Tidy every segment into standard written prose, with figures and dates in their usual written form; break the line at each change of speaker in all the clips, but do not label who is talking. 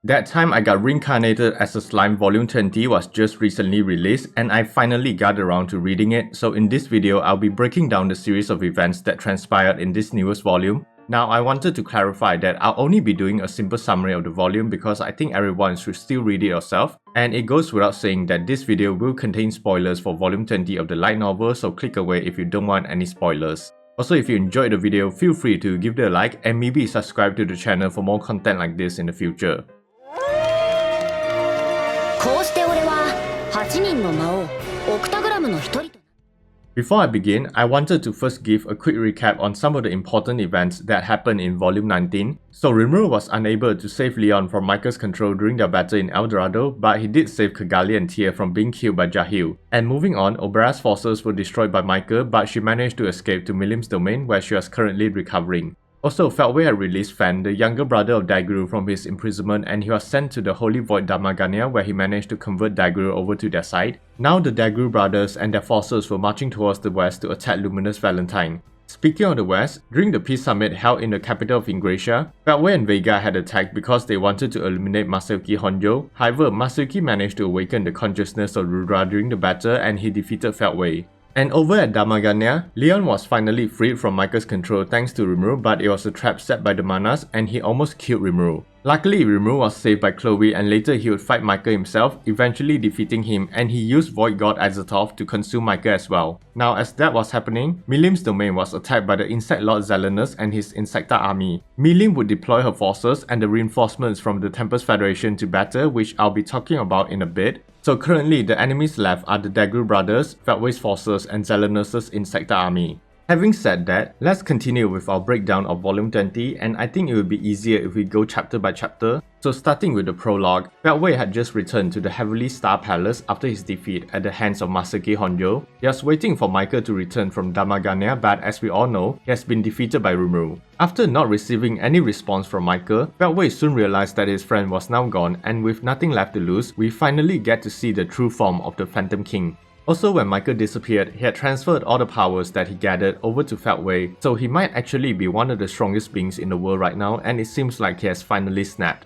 That time I got reincarnated as a slime volume 20 was just recently released and I finally got around to reading it, so in this video I'll be breaking down the series of events that transpired in this newest volume. Now I wanted to clarify that I'll only be doing a simple summary of the volume because I think everyone should still read it yourself, and it goes without saying that this video will contain spoilers for volume 20 of the light novel, so click away if you don't want any spoilers. Also, if you enjoyed the video, feel free to give it a like and maybe subscribe to the channel for more content like this in the future. こうして俺は8人の魔王オクタグラムの一人と Before I begin, I wanted to first give a quick recap on some of the important events that happened in Volume 19. So Rimuru was unable to save Leon from Micah's control during their battle in El Dorado, but he did save Kigali and Tear from being killed by Jahil. And moving on, Obera's forces were destroyed by Micah, but she managed to escape to Milim's domain where she was currently recovering. Also, Feltway had released Fan, the younger brother of Daiguru, from his imprisonment, and he was sent to the Holy Void Damagania where he managed to convert Daiguru over to their side. Now the Daiguru brothers and their forces were marching towards the west to attack Luminous Valentine. Speaking of the west, during the peace summit held in the capital of Ingratia, Feltway and Vega had attacked because they wanted to eliminate Masayuki Honjo. However, Masayuki managed to awaken the consciousness of Rudra during the battle and he defeated Feltway. And over at Damagania, Leon was finally freed from Micah's control thanks to Rimuru, but it was a trap set by the Manas and he almost killed Rimuru. Luckily, Rimuru was saved by Chloe and later he would fight Micah himself, eventually defeating him, and he used Void God Azathoth to consume Micah as well. Now as that was happening, Milim's domain was attacked by the Insect Lord Zelenus and his Insecta army. Milim would deploy her forces and the reinforcements from the Tempest Federation to battle, which I'll be talking about in a bit. So currently, the enemies left are the Daiguru brothers, Feltway's forces, and Zelenus' Insecta army. Having said that, let's continue with our breakdown of Volume 20, and I think it would be easier if we go chapter by chapter. So starting with the prologue, Feltway had just returned to the Heavenly Star Palace after his defeat at the hands of Masayuki Honjo. He was waiting for Micah to return from Damagania, but as we all know, he has been defeated by Rimuru. After not receiving any response from Micah, Feltway soon realized that his friend was now gone, and with nothing left to lose, we finally get to see the true form of the Phantom King. Also, when Micah disappeared, he had transferred all the powers that he gathered over to Feltway, so he might actually be one of the strongest beings in the world right now, and it seems like he has finally snapped.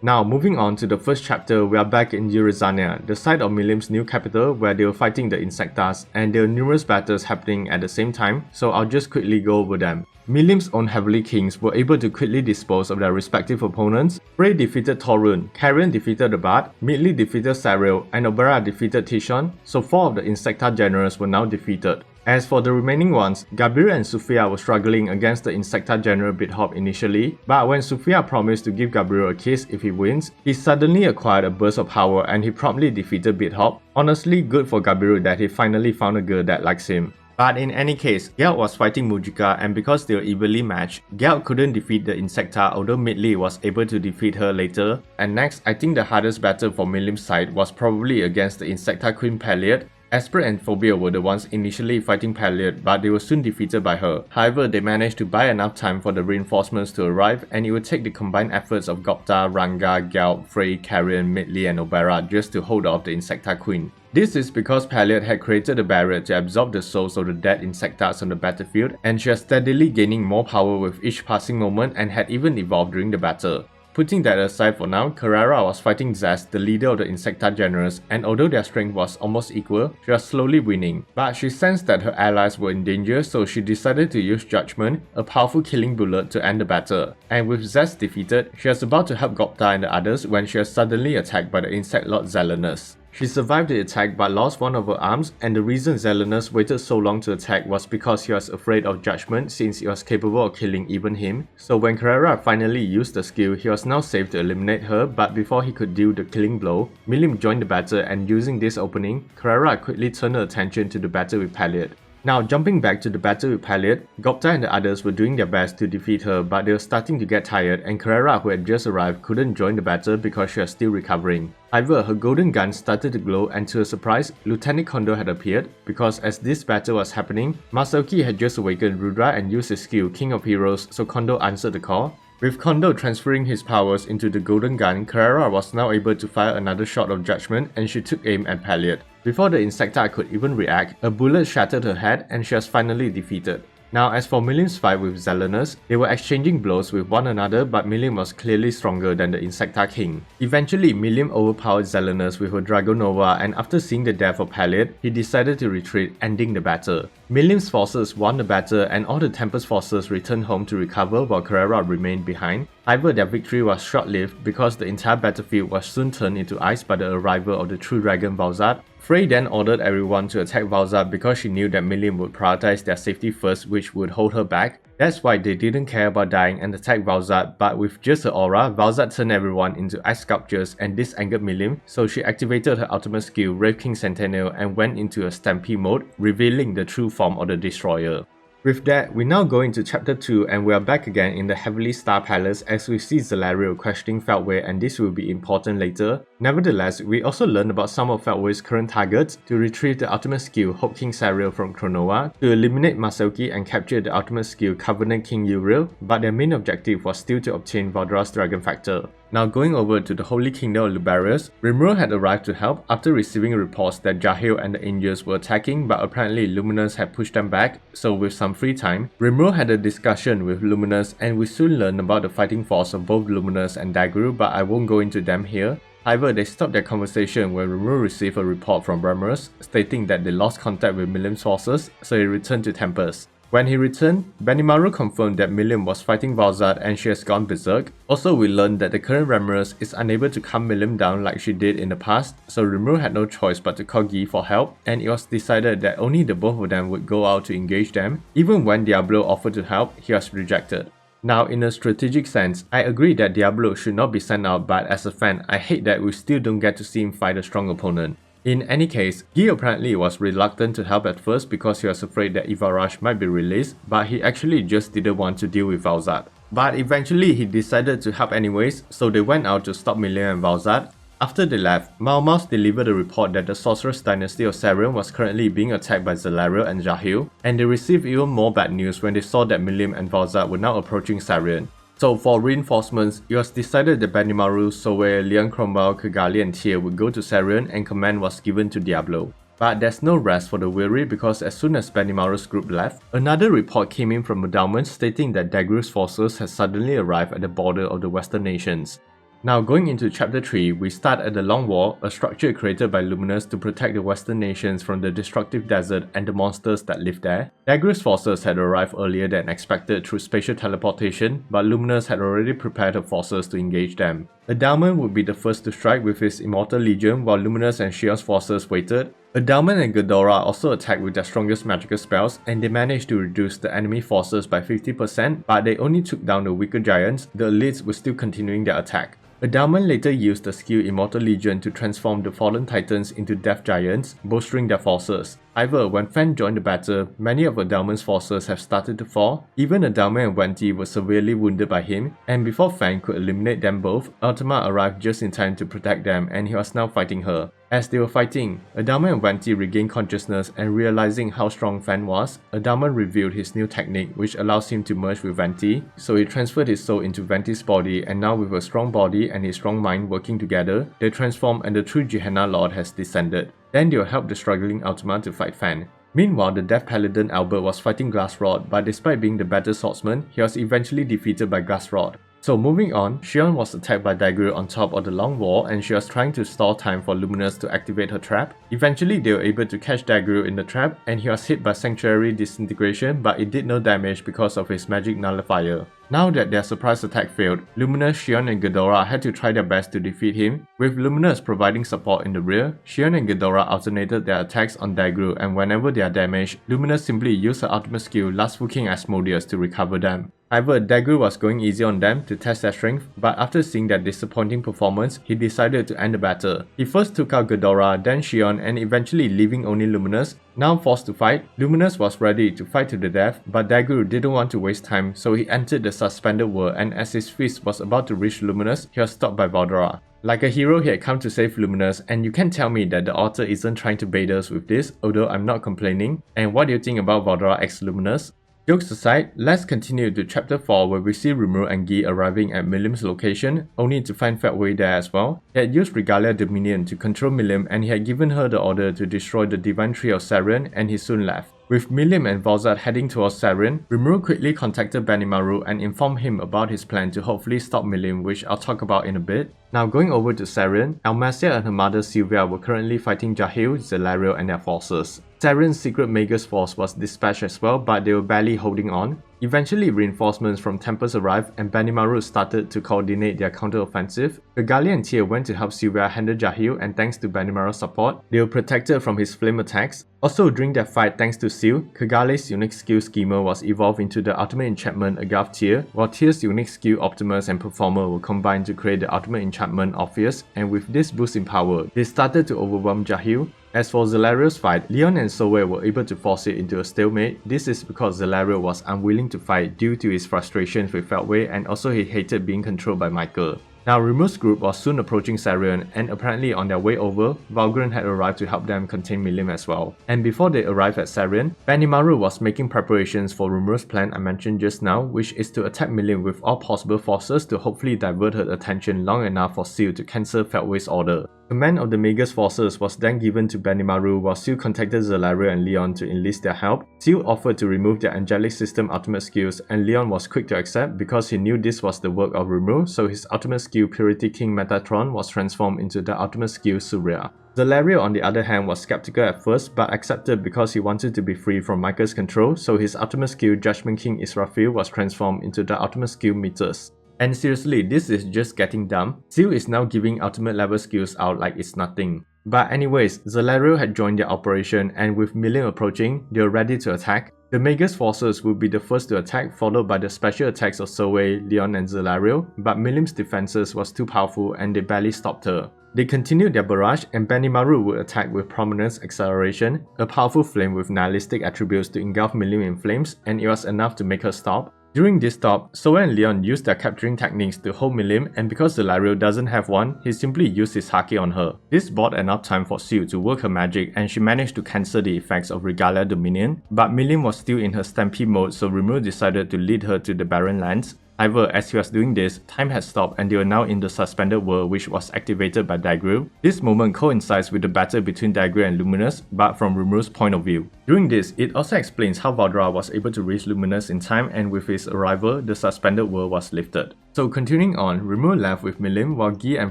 Now, moving on to the first chapter, we are back in Eurozania, the site of Milim's new capital where they were fighting the Insectas, and there were numerous battles happening at the same time, so I'll just quickly go over them. Milim's own Heavenly Kings were able to quickly dispose of their respective opponents. Frey defeated Torun, Carrion defeated the Bard, Midley defeated Cyril, and Obera defeated Tishon, so 4 of the Insecta generals were now defeated. As for the remaining ones, Gabriel and Sophia were struggling against the Insecta General Bithop initially, but when Sophia promised to give Gabriel a kiss if he wins, he suddenly acquired a burst of power and he promptly defeated Bithop. Honestly, good for Gabriel that he finally found a girl that likes him. But in any case, Gelt was fighting Mujika, and because they were evenly matched, Gelt couldn't defeat the Insecta, although Midley was able to defeat her later. And next, I think the hardest battle for Milim's side was probably against the Insecta Queen Paliad. Esper and Phobia were the ones initially fighting Paliad, but they were soon defeated by her. However, they managed to buy enough time for the reinforcements to arrive, and it would take the combined efforts of Gopta, Ranga, Gelt, Frey, Carrion, Midley, and Obera just to hold off the Insecta Queen. This is because Paliad had created a barrier to absorb the souls of the dead Insectas on the battlefield, and she was steadily gaining more power with each passing moment and had even evolved during the battle. Putting that aside for now, Carrera was fighting Zest, the leader of the Insecta generals, and although their strength was almost equal, she was slowly winning. But she sensed that her allies were in danger, so she decided to use Judgment, a powerful killing bullet, to end the battle. And with Zest defeated, she was about to help Gopta and the others when she was suddenly attacked by the Insect Lord Zelenus. She survived the attack but lost one of her arms, and the reason Zelenus waited so long to attack was because he was afraid of Judgment since he was capable of killing even him. So when Carrera finally used the skill, he was now safe to eliminate her, but before he could deal the killing blow, Milim joined the battle, and using this opening, Carrera quickly turned her attention to the battle with Paliad. Now, jumping back to the battle with Paliad, Gopta and the others were doing their best to defeat her, but they were starting to get tired, and Carrera, who had just arrived, couldn't join the battle because she was still recovering. However, her golden gun started to glow, and to her surprise, Lieutenant Kondo had appeared, because as this battle was happening, Masayuki had just awakened Rudra and used his skill King of Heroes, so Kondo answered the call. With Kondo transferring his powers into the golden gun, Carrera was now able to fire another shot of Judgment, and she took aim at Paliad. Before the Insecta could even react, a bullet shattered her head and she was finally defeated. Now as for Milim's fight with Zelenus, they were exchanging blows with one another, but Milim was clearly stronger than the Insecta King. Eventually, Milim overpowered Zelenus with her Dragonova, and after seeing the death of Paliad, he decided to retreat, ending the battle. Milim's forces won the battle and all the Tempest forces returned home to recover while Carrera remained behind. However, their victory was short-lived because the entire battlefield was soon turned into ice by the arrival of the true dragon Valzad. Frey then ordered everyone to attack Valzad because she knew that Milim would prioritize their safety first, which would hold her back. That's why they didn't care about dying and attacked Valzad, but with just her aura, Valzad turned everyone into ice sculptures, and this angered Milim, so she activated her ultimate skill, Wraith King Centennial, and went into a stampede mode, revealing the true form of the Destroyer. With that, we now go into chapter 2 and we are back again in the Heavenly Star Palace as we see Zelariel questioning Feldway, and this will be important later. Nevertheless, we also learn about some of Feldway's current targets: to retrieve the ultimate skill Hope King Sariel from Chronoa, to eliminate Maselki and capture the ultimate skill Covenant King Uriel, but their main objective was still to obtain Valdora's Dragon Factor. Now going over to the Holy Kingdom of Lubarius, Rimuru had arrived to help after receiving reports that Jahil and the Angels were attacking, but apparently Luminous had pushed them back, so with some free time, Rimuru had a discussion with Luminous, and we soon learn about the fighting force of both Luminous and Dagru, but I won't go into them here. However, they stopped their conversation when Rimuru received a report from Ramos stating that they lost contact with Milim's forces, so he returned to Tempest. When he returned, Benimaru confirmed that Milim was fighting Valzad and she has gone berserk. Also, we learned that the current Ramos is unable to calm Milim down like she did in the past, so Rimuru had no choice but to call Guy for help, and it was decided that only the both of them would go out to engage them. Even when Diablo offered to help, he was rejected. Now, in a strategic sense, I agree that Diablo should not be sent out, but as a fan, I hate that we still don't get to see him fight a strong opponent. In any case, Guy apparently was reluctant to help at first because he was afraid that Ivarash might be released, but he actually just didn't want to deal with Valzad. But eventually he decided to help anyways, so they went out to stop Milim and Valzad. After they left, Malmas delivered a report that the Sorceress Dynasty of Sarion was currently being attacked by Zelariel and Jahil, and they received even more bad news when they saw that Milim and Valzad were now approaching Sarion. So for reinforcements, it was decided that Benimaru, Sowe, Leon Cromwell, Kigali and Tyr would go to Sarion, and command was given to Diablo. But there's no rest for the weary because as soon as Benimaru's group left, another report came in from Mudalman stating that Dagru's forces had suddenly arrived at the border of the Western nations. Now going into chapter 3, we start at the Long Wall, a structure created by Luminous to protect the Western nations from the destructive desert and the monsters that live there. Dagru's forces had arrived earlier than expected through spatial teleportation, but Luminous had already prepared her forces to engage them. Adalman would be the first to strike with his Immortal Legion while Luminous and Shion's forces waited. Adalman and Ghidorah also attacked with their strongest magical spells, and they managed to reduce the enemy forces by 50%, but they only took down the weaker giants. The elites were still continuing their attack. Adalman later used the skill Immortal Legion to transform the fallen titans into death giants, bolstering their forces. However, when Fan joined the battle, many of Adalman's forces have started to fall. Even Adalman and Venti were severely wounded by him, and before Fan could eliminate them both, Ultima arrived just in time to protect them, and he was now fighting her. As they were fighting, Adalman and Venti regained consciousness, and realizing how strong Fan was, Adalman revealed his new technique which allows him to merge with Venti, so he transferred his soul into Venti's body, and now with a strong body and his strong mind working together, they transform and the true Gehenna Lord has descended. Then they will help the struggling Ultima to fight Fan. Meanwhile, the Death Paladin Albert was fighting Glassrod, but despite being the better swordsman, he was eventually defeated by Glassrod. So moving on, Xion was attacked by Dagru on top of the Long Wall, and she was trying to stall time for Luminous to activate her trap. Eventually they were able to catch Dagru in the trap, and he was hit by Sanctuary Disintegration, but it did no damage because of his magic nullifier. Now that their surprise attack failed, Luminous, Xion and Ghidorah had to try their best to defeat him. With Luminous providing support in the rear, Xion and Ghidorah alternated their attacks on Dagru, and whenever they are damaged, Luminous simply used her ultimate skill Lastful King Asmodeus to recover them. However, Dagru was going easy on them to test their strength, but after seeing their disappointing performance, he decided to end the battle. He first took out Ghidorah, then Xion, and eventually leaving only Luminous. Now forced to fight, Luminous was ready to fight to the death, but Dagru didn't want to waste time, so he entered the Suspended World, and as his fist was about to reach Luminous, he was stopped by Valdora. Like a hero, he had come to save Luminous, and you can't tell me that the author isn't trying to bait us with this, although I'm not complaining. And what do you think about Valdora x Luminous? Jokes aside, let's continue to chapter 4 where we see Rimuru and Guy arriving at Milim's location, only to find Feldway there as well. He had used Regalia Dominion to control Milim, and he had given her the order to destroy the Divine Tree of Sarion, and he soon left. With Milim and Volzat heading towards Sarin, Rimuru quickly contacted Benimaru and informed him about his plan to hopefully stop Milim, which I'll talk about in a bit. Now going over to Sarin, Almassia and her mother Sylvia were currently fighting Jahil, Zelario and their forces. Sarin's secret Magus force was dispatched as well, but they were barely holding on. Eventually reinforcements from Tempest arrived and Benimaru started to coordinate their counter-offensive. Kigali and Tyr went to help Sylvia handle Jahil, and thanks to Benimaru's support, they were protected from his flame attacks. Also during their fight, thanks to Seal, Kigali's unique skill Schemer was evolved into the ultimate enchantment Agave Tyr, while Tyr's unique skill Optimus and Performer were combined to create the ultimate enchantment Orpheus, and with this boost in power, they started to overwhelm Jahil. As for Zelario's fight, Leon and Soe were able to force it into a stalemate. This is because Zelario was unwilling to fight due to his frustrations with Feltway, and also he hated being controlled by Michael. Now Rimuru's group was soon approaching Sarin, and apparently on their way over, Valgren had arrived to help them contain Milim as well. And before they arrived at Sarin, Benimaru was making preparations for Rimuru's plan I mentioned just now, which is to attack Milim with all possible forces to hopefully divert her attention long enough for Seal to cancel Feltway's order. Command of the Magus forces was then given to Benimaru while Seal contacted Zelario and Leon to enlist their help. Seal offered to remove their Angelic System ultimate skills, and Leon was quick to accept because he knew this was the work of Rimuru, so his ultimate skill Purity King Metatron was transformed into the ultimate skill Surya. Zelario on the other hand was skeptical at first but accepted because he wanted to be free from Michael's control, so his ultimate skill Judgment King Israfil was transformed into the ultimate skill Meteors. And seriously, this is just getting dumb. Seal is now giving ultimate level skills out like it's nothing. But anyways, Zelario had joined their operation, and with Milim approaching, they were ready to attack. The Magus forces would be the first to attack, followed by the special attacks of Soe, Leon and Zelario, but Milim's defenses was too powerful and they barely stopped her. They continued their barrage, and Benimaru would attack with Prominence Acceleration, a powerful flame with nihilistic attributes to engulf Milim in flames, and it was enough to make her stop. During this stop, Soe and Leon used their capturing techniques to hold Milim, and because Zelario doesn't have one, he simply used his Haki on her. This bought enough time for Seal to work her magic, and she managed to cancel the effects of Regalia Dominion, but Milim was still in her stampede mode, so Rimuru decided to lead her to the Barren Lands. However, as he was doing this, time had stopped and they were now in the suspended world, which was activated by Dagriel. This moment coincides with the battle between Dagriel and Luminous, but from Rimuru's point of view. During this, it also explains how Valdra was able to reach Luminous in time, and with his arrival, the suspended world was lifted. So continuing on, Rimuru left with Milim while Guy and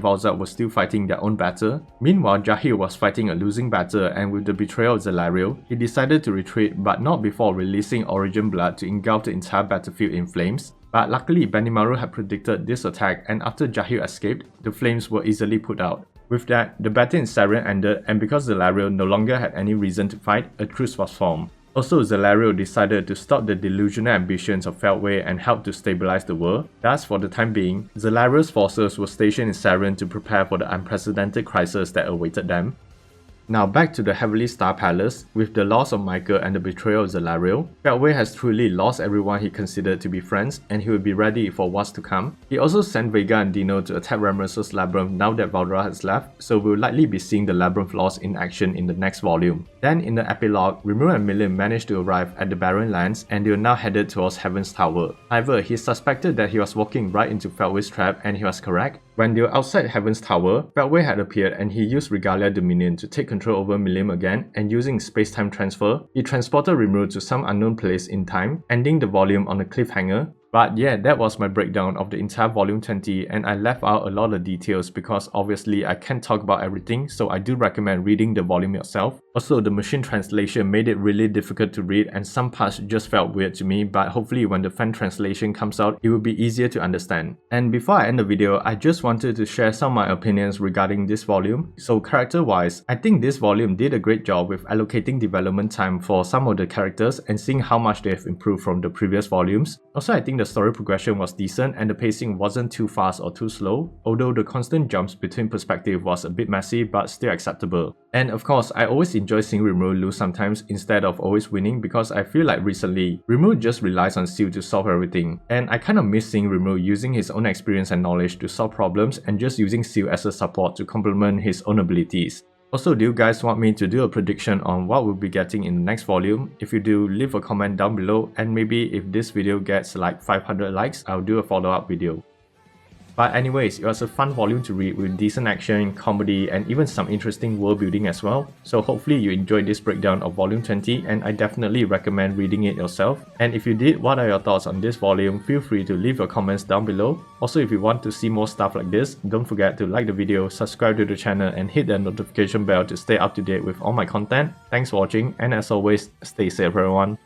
Valzat were still fighting their own battle. Meanwhile, Jahil was fighting a losing battle, and with the betrayal of Zelario, he decided to retreat but not before releasing Origin Blood to engulf the entire battlefield in flames. But luckily, Benimaru had predicted this attack, and after Jahil escaped, the flames were easily put out. With that, the battle in Sarin ended, and because Zelario no longer had any reason to fight, a truce was formed. Also, Zelario decided to stop the delusional ambitions of Feltway and help to stabilize the world. Thus, for the time being, Zelario's forces were stationed in Sarin to prepare for the unprecedented crisis that awaited them. Now back to the Heavenly Star Palace. With the loss of Michael and the betrayal of Zelario, Feltway has truly lost everyone he considered to be friends, and he will be ready for what's to come. He also sent Vega and Dino to attack Ramos' Labyrinth now that Valdra has left, so we'll likely be seeing the Labyrinth Lost in action in the next volume. Then in the epilogue, Rimuru and Milim managed to arrive at the Barren Lands, and they were now headed towards Heaven's Tower. However, he suspected that he was walking right into Feltway's trap, and he was correct. When they were outside Heaven's Tower, Feltway had appeared and he used Regalia Dominion to take control over Milim again, and using space-time transfer, he transported Rimuru to some unknown place in time, ending the volume on a cliffhanger. But yeah, that was my breakdown of the entire volume 20, and I left out a lot of details because obviously I can't talk about everything, so I do recommend reading the volume yourself. Also, the machine translation made it really difficult to read and some parts just felt weird to me, but hopefully when the fan translation comes out, it will be easier to understand. And before I end the video, I just wanted to share some of my opinions regarding this volume. So character-wise, I think this volume did a great job with allocating development time for some of the characters and seeing how much they have improved from the previous volumes. Also, I think the story progression was decent and the pacing wasn't too fast or too slow, although the constant jumps between perspectives was a bit messy but still acceptable. And of course, I always enjoy seeing Rimuru lose sometimes instead of always winning because I feel like recently, Rimuru just relies on Seal to solve everything, and I kind of miss seeing Rimuru using his own experience and knowledge to solve problems and just using Seal as a support to complement his own abilities. Also, do you guys want me to do a prediction on what we'll be getting in the next volume? If you do, leave a comment down below, and maybe if this video gets like 500 likes, I'll do a follow-up video. But anyways, it was a fun volume to read with decent action, comedy, and even some interesting world building as well. So hopefully you enjoyed this breakdown of volume 20, and I definitely recommend reading it yourself. And if you did, what are your thoughts on this volume? Feel free to leave your comments down below. Also, if you want to see more stuff like this, don't forget to like the video, subscribe to the channel, and hit that notification bell to stay up to date with all my content. Thanks for watching, and as always, stay safe everyone.